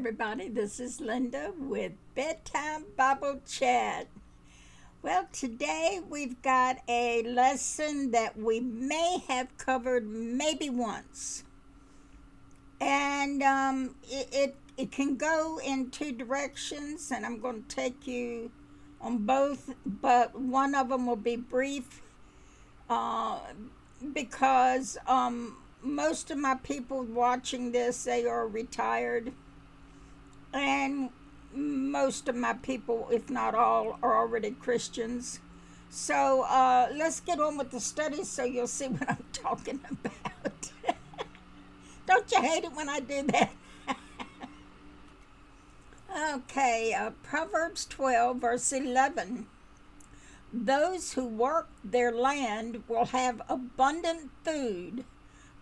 everybody. This is Linda with Bedtime Bible Chat. Well, today we've got a lesson that we may have covered maybe once. And it can go in two directions, and I'm going to take you on both, but one of them will be brief because most of my people watching this, they are retired, and most of my people, if not all, are already Christians. So let's get on with the study so you'll see what I'm talking about. Don't you hate it when I do that? Okay, Proverbs 12, verse 11. Those who work their land will have abundant food,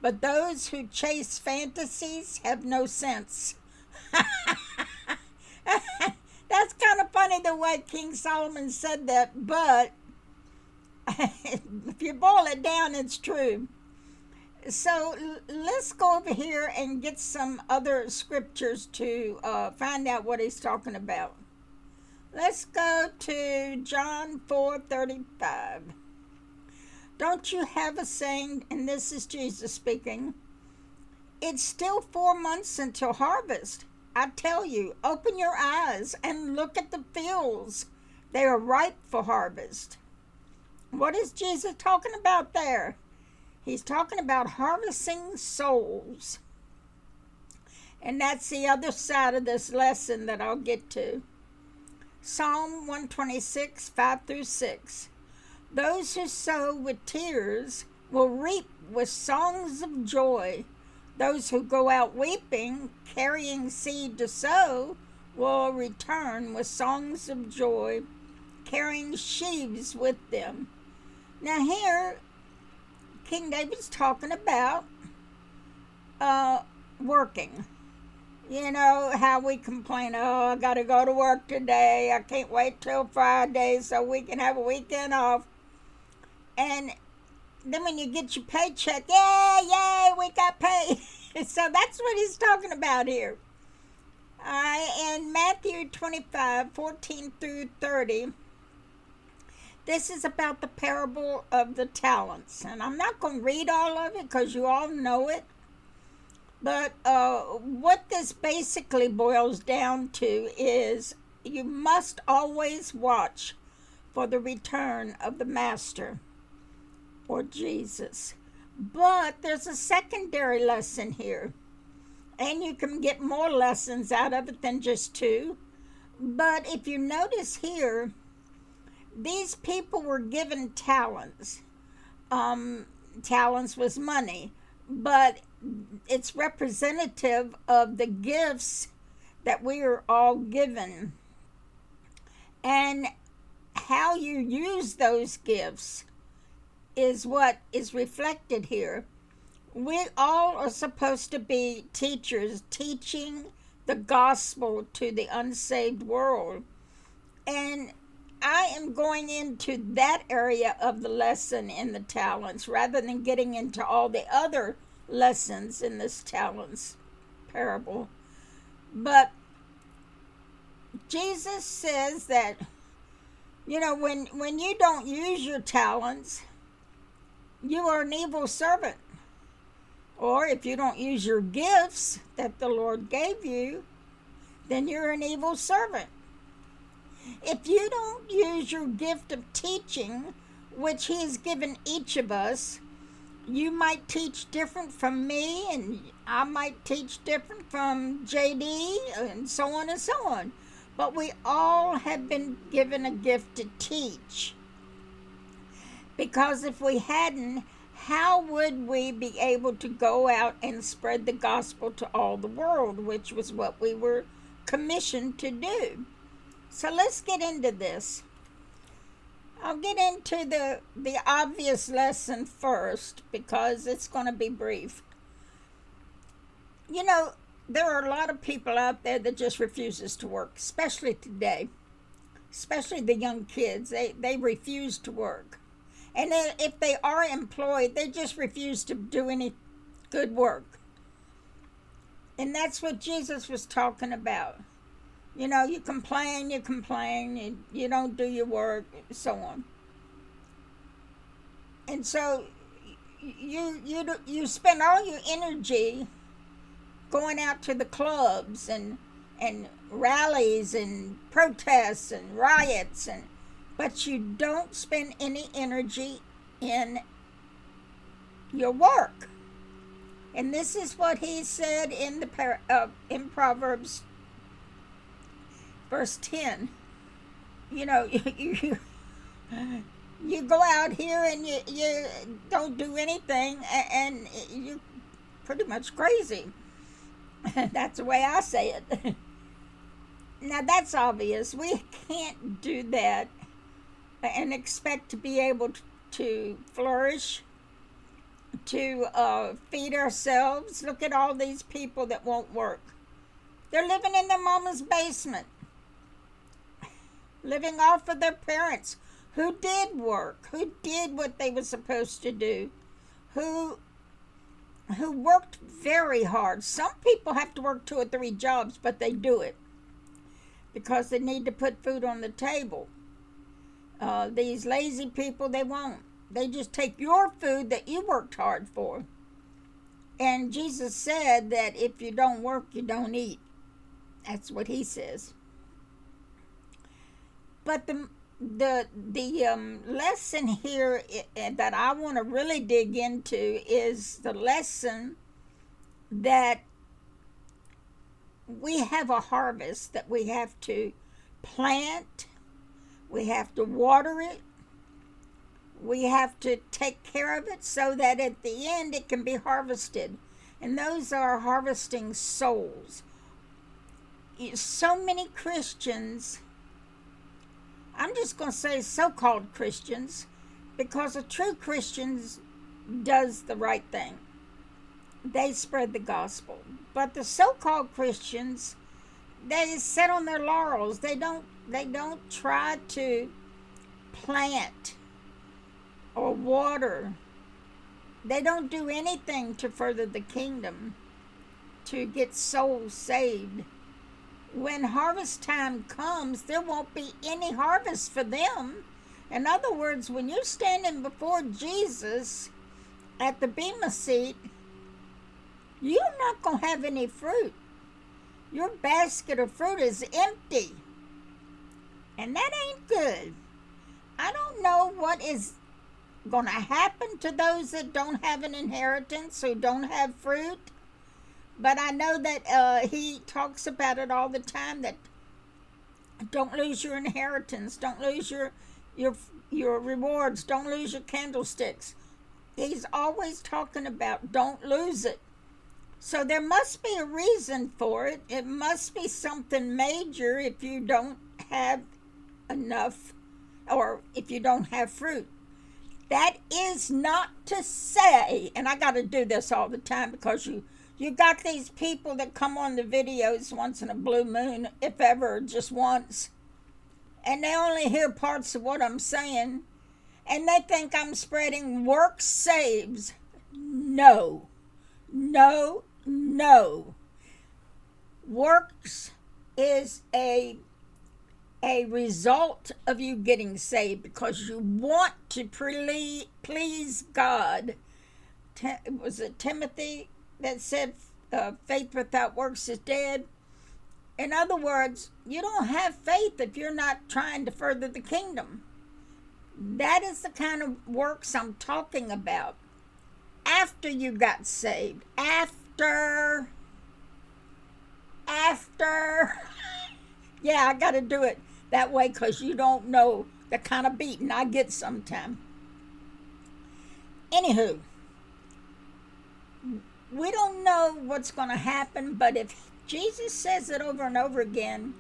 but those who chase fantasies have no sense. That's kind of funny the way King Solomon said that, but if you boil it down, it's true. So let's go over here and get some other scriptures to find out what he's talking about. Let's go to John 4:35. Don't you have a saying, and this is Jesus speaking, it's still 4 months until harvest. I tell you, open your eyes and look at the fields. They are ripe for harvest. What is Jesus talking about there? He's talking about harvesting souls. And that's the other side of this lesson that I'll get to. Psalm 126, 5 through 6. Those who sow with tears will reap with songs of joy. Those who go out weeping, carrying seed to sow, will return with songs of joy, carrying sheaves with them. Now here, King David's talking about working. You know how we complain, oh, I got to go to work today. I can't wait till Friday so we can have a weekend off. And then when you get your paycheck, yay, we got paid. So that's what he's talking about here. In Matthew 25, 14 through 30, this is about the parable of the talents. And I'm not going to read all of it because you all know it. But what this basically boils down to is you must always watch for the return of the Master, or Jesus. But there's a secondary lesson here. And you can get more lessons out of it than just two. But if you notice here, these people were given talents. Talents was money. But it's representative of the gifts that we are all given. And how you use those gifts is what is reflected here. We all are supposed to be teachers, teaching the gospel to the unsaved world. And I am going into that area of the lesson in the talents rather than getting into all the other lessons in this talents parable. But Jesus says that, you know, when you don't use your talents, you are an evil servant. Or if you don't use your gifts that the Lord gave you, then you're an evil servant. If you don't use your gift of teaching, which He has given each of us, you might teach different from me, and I might teach different from JD, and so on and so on. But we all have been given a gift to teach. Because if we hadn't, how would we be able to go out and spread the gospel to all the world, which was what we were commissioned to do? So let's get into this. I'll get into the obvious lesson first because it's going to be brief. You know, there are a lot of people out there that just refuses to work, especially today. Especially the young kids. They refuse to work. And then if they are employed, they just refuse to do any good work. And that's what Jesus was talking about. You complain, you don't do your work, so on. And so you spend all your energy going out to the clubs and rallies and protests and riots, but you don't spend any energy in your work. And this is what he said in Proverbs verse 10. You you go out here and you don't do anything, and you're pretty much crazy. That's the way I say it. Now, that's obvious. We can't do that and expect to be able to flourish, to feed ourselves. Look at all these people that won't work. They're living in their mama's basement, living off of their parents who did work, who did what they were supposed to do, who worked very hard. Some people have to work 2 or 3 jobs, but they do it because they need to put food on the table. These lazy people, they won't. They just take your food that you worked hard for. And Jesus said that if you don't work, you don't eat. That's what he says. But the lesson here that I want to really dig into is the lesson that we have a harvest that we have to plant, we have to water it, we have to take care of it so that at the end it can be harvested. And those are harvesting souls. So many Christians, I'm just going to say so-called Christians, because a true Christian does the right thing. They spread the gospel. But the so-called Christians, they sit on their laurels. They don't try to plant or water. They don't do anything to further the kingdom, to get souls saved. When harvest time comes, there won't be any harvest for them. In other words, when you're standing before Jesus at the Bema seat, you're not going to have any fruit. Your basket of fruit is empty. And that ain't good. I don't know what is going to happen to those that don't have an inheritance, who don't have fruit. But I know that he talks about it all the time, that don't lose your inheritance, don't lose your rewards, don't lose your candlesticks. He's always talking about don't lose it. So there must be a reason for it. It must be something major if you don't have enough, or if you don't have fruit. That is not to say, and I got to do this all the time because you got these people that come on the videos once in a blue moon, if ever, just once, and they only hear parts of what I'm saying, and they think I'm spreading work saves. No. Works is a result of you getting saved because you want to please God. Was it Timothy that said faith without works is dead? In other words, you don't have faith if you're not trying to further the kingdom. That is the kind of works I'm talking about. After you got saved. After. Yeah, I got to do it that way because you don't know the kind of beating I get sometime. Anywho, we don't know what's going to happen, but if Jesus says it over and over again,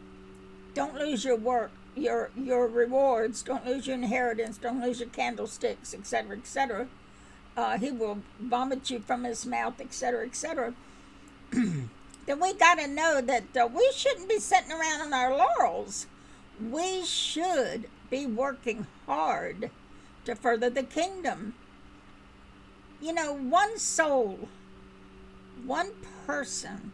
don't lose your work, your rewards, don't lose your inheritance, don't lose your candlesticks, etc., etc. He will vomit you from his mouth, etc., etc. Then we got to know that we shouldn't be sitting around on our laurels. We should be working hard to further the kingdom. One soul, one person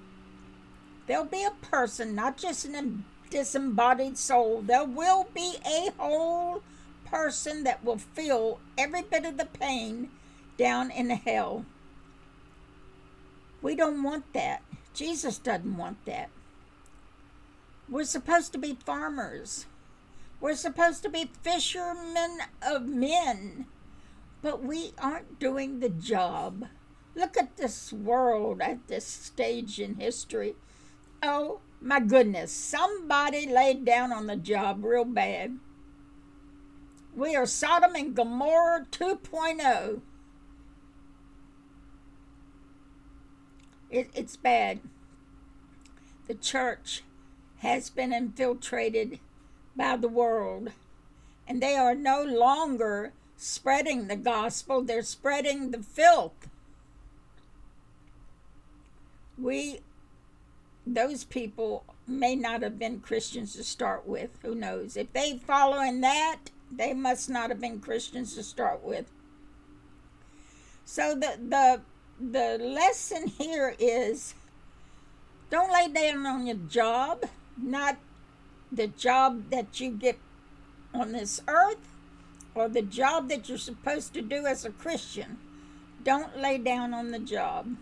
There'll be a person, not just an disembodied soul. There will be a whole person that will feel every bit of the pain down in hell. We don't want that. Jesus doesn't want that. We're supposed to be farmers. We're supposed to be fishermen of men. But we aren't doing the job. Look at this world at this stage in history. Oh my goodness, somebody laid down on the job real bad. We are Sodom and Gomorrah 2.0. It's bad. The church has been infiltrated by the world, and they are no longer spreading the gospel, they're spreading the filth. Those people may not have been Christians to start with. Who knows? If they follow in that, they must not have been Christians to start with. So the lesson here is, don't lay down on your job, not the job that you get on this earth or the job that you're supposed to do as a Christian. Don't lay down on the job.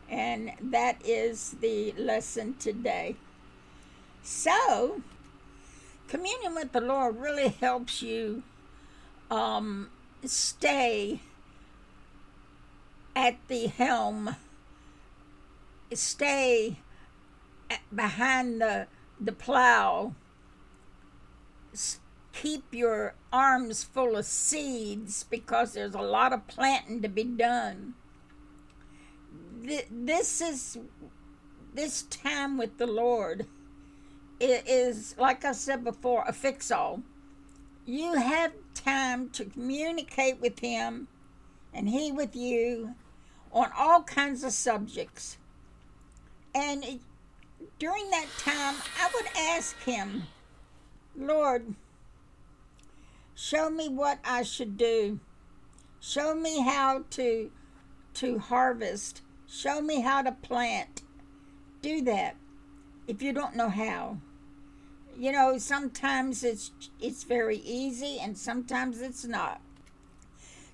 And that is the lesson today. So, communion with the Lord really helps you stay at the helm, stay behind the plow, keep your arms full of seeds, because there's a lot of planting to be done. This time with the Lord is, like I said before, a fix-all. You have time to communicate with Him and He with you on all kinds of subjects. And during that time, I would ask Him, Lord, show me what I should do. Show me how to harvest. Show me how to plant. Do that if you don't know how. You know, sometimes it's very easy and sometimes it's not.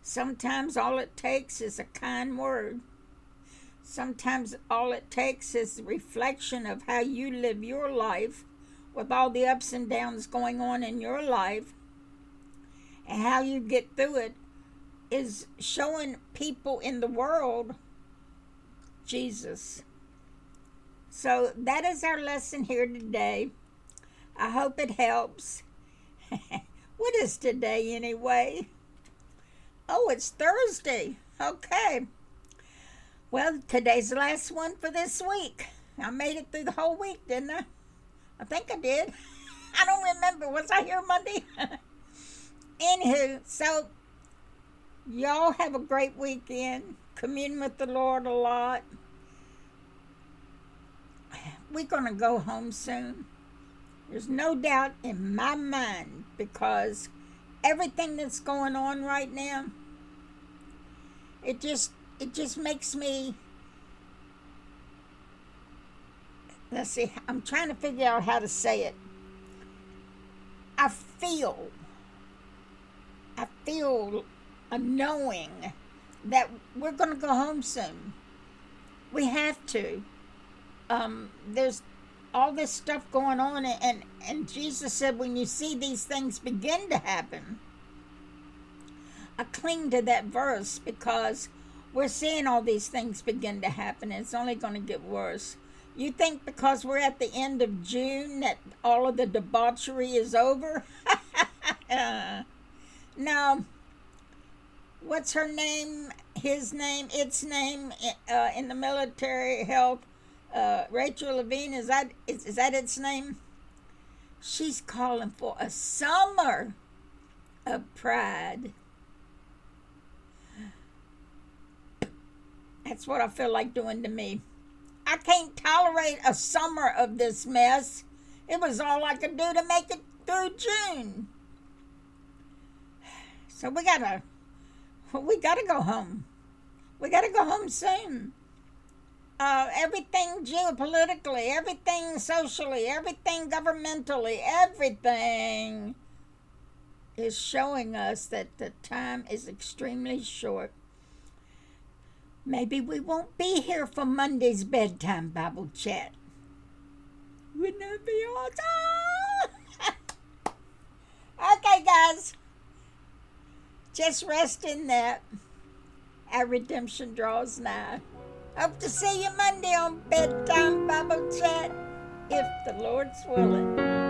Sometimes all it takes is a kind word. Sometimes all it takes is the reflection of how you live your life with all the ups and downs going on in your life, and how you get through it is showing people in the world Jesus. So that is our lesson here today. I hope it helps. What is today anyway? Oh, it's Thursday. Okay. Well, today's the last one for this week. I made it through the whole week, didn't I? I think I did. I don't remember. Was I here Monday? Anywho, so y'all have a great weekend. Commune with the Lord a lot. We're going to go home soon. There's no doubt in my mind, because everything that's going on right now, it just makes me, let's see, I'm trying to figure out how to say it. I feel a knowing that we're going to go home soon. We have to. There's all this stuff going on, and Jesus said, when you see these things begin to happen, I cling to that verse, because we're seeing all these things begin to happen, and it's only going to get worse. You think because we're at the end of June that all of the debauchery is over? No. What's her name? His name? Its name in the military health? Rachel Levine, is that its name? She's calling for a summer of pride. That's what I feel like doing to me. I can't tolerate a summer of this mess. It was all I could do to make it through June. So we gotta go home. We gotta go home soon. everything geopolitically, everything socially, everything governmentally, everything is showing us that the time is extremely short. Maybe we won't be here for Monday's Bedtime Bible Chat. Wouldn't that be awesome? Okay, guys. Just rest in that. Our redemption draws nigh. Hope to see you Monday on Bedtime Bible Chat, if the Lord's willing.